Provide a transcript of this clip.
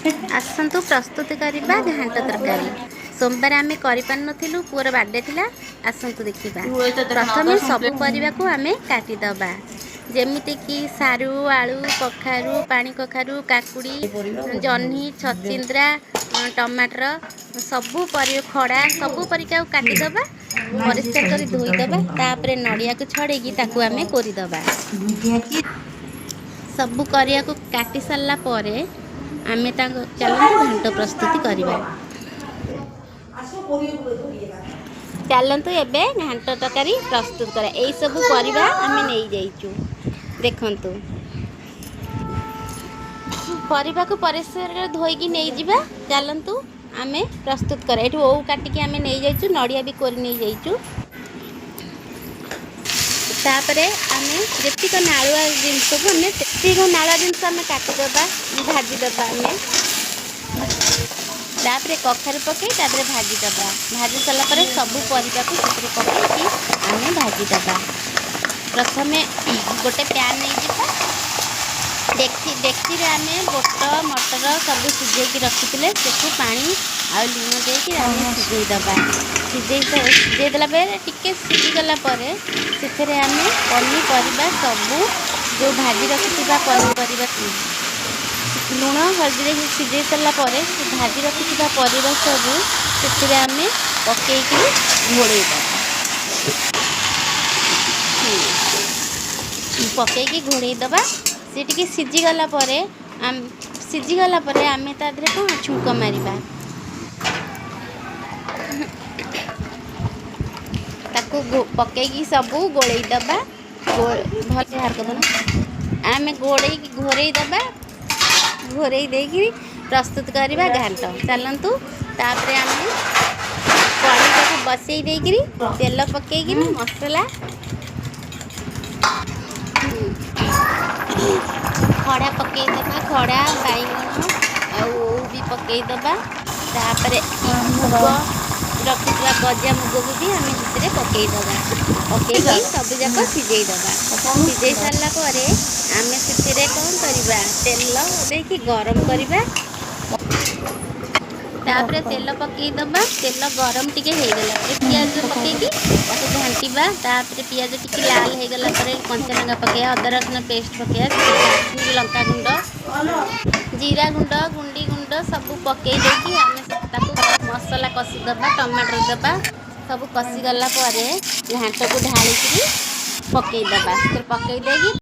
आसतु प्रस्तुत करवा घांट तरकारी। सोमवार आम कर पुअर बर्थडे थिला। आसतु देखा प्रथम सबू परिवा को आम काटिदबा जेमिति कि सारू आलू कखारू पानी कखारू काकुड़ी जह्नी छचिंद्रा टमाटर सबू खड़ा सबू परिका काटिदबा परिष्कार कर धोईदबा तापर नड़िया को छड़ेकी ताकू आम कोरीदबा सबू करिया को काटी सारला परे आमे चलतु घांट प्रस्तुति करवा। चलतु एबे घांट तरकारी प्रस्तुत करा। यही सब परिबा आमे नहीं जाइचु देखंतु परिबा को परिष्कार धोईकी नहीं जिबा। चलतु आमे प्रस्तुत करा। एठू ओऊ काटिकी आमे नहीं जाइचु नड़िया भी कोरी नहीं जाइचु। तापरे आमे जेतिक नालुआ जिनस को आमे तेतिक नालुआ जिनस आमे काटिदबा भाजीदबा आमे तापरे कखारू पकई तापरे भाजीदबा भाजी सारा पर सबू परिवा को ସେଥିରେ पकईकी आमे भाजीदबा। प्रथमे गोटे पैन नहीं जिबा डेक्ची रे आमे बोट मटर सब सिझेकी रखिथिले सेठू पानी आ लूण देकी आमे सिझेईदबा। सिझेईदेला बेले टिके सिझीगला परे ସେଥିରେ आमे पनीपरिवा सबू जो भाजी रखिथिबा पनीपरिवा लूण हल्दी सिझेई सारा पर भाजी रखिथिबा परिवा सबू ସେଥିରେ आमे पकईकी घोड़ेईदबा पकईकी घोड़ेईदबा। से टिके सिझीगला परे आमे ता देहरे कौन छुंक मारिबा ताकू पकईकी सबू गोड़ेईदबा भल बाहर करदना आमे घोड़ेईदबा घोड़ेई देकी प्रस्तुत करवा घांट। चलतु तापरे आमे कढ़ी को बसई देकी तेल पकईकी मसला खड़ा पकईदबा खड़ा बैगन आउ भी पकईदबा तापरे मुग रखिथबा गजा मुग को भी आम से पकईदबा पकईकी सब जाक सिझेईदबा सिझेई सारा पर आम से कौन करवा तेल देकी गरम करवा तापरे तेल पकईदबा तेल गरम टिके होगला पियाज पकईकी ताको घांटीबा तापरे पियाज टिके लाल होगला कंचा लंका पकईया अदा रसुण पेस्ट पकईया काश्मीरी लंका गुंड जीरा गुंड गुंडी गुंड सब पकई देकी आम मसला कषिदबा टमाटर दबा सब कषिगला घांट को ढालिकी पकईदबा पकई देकी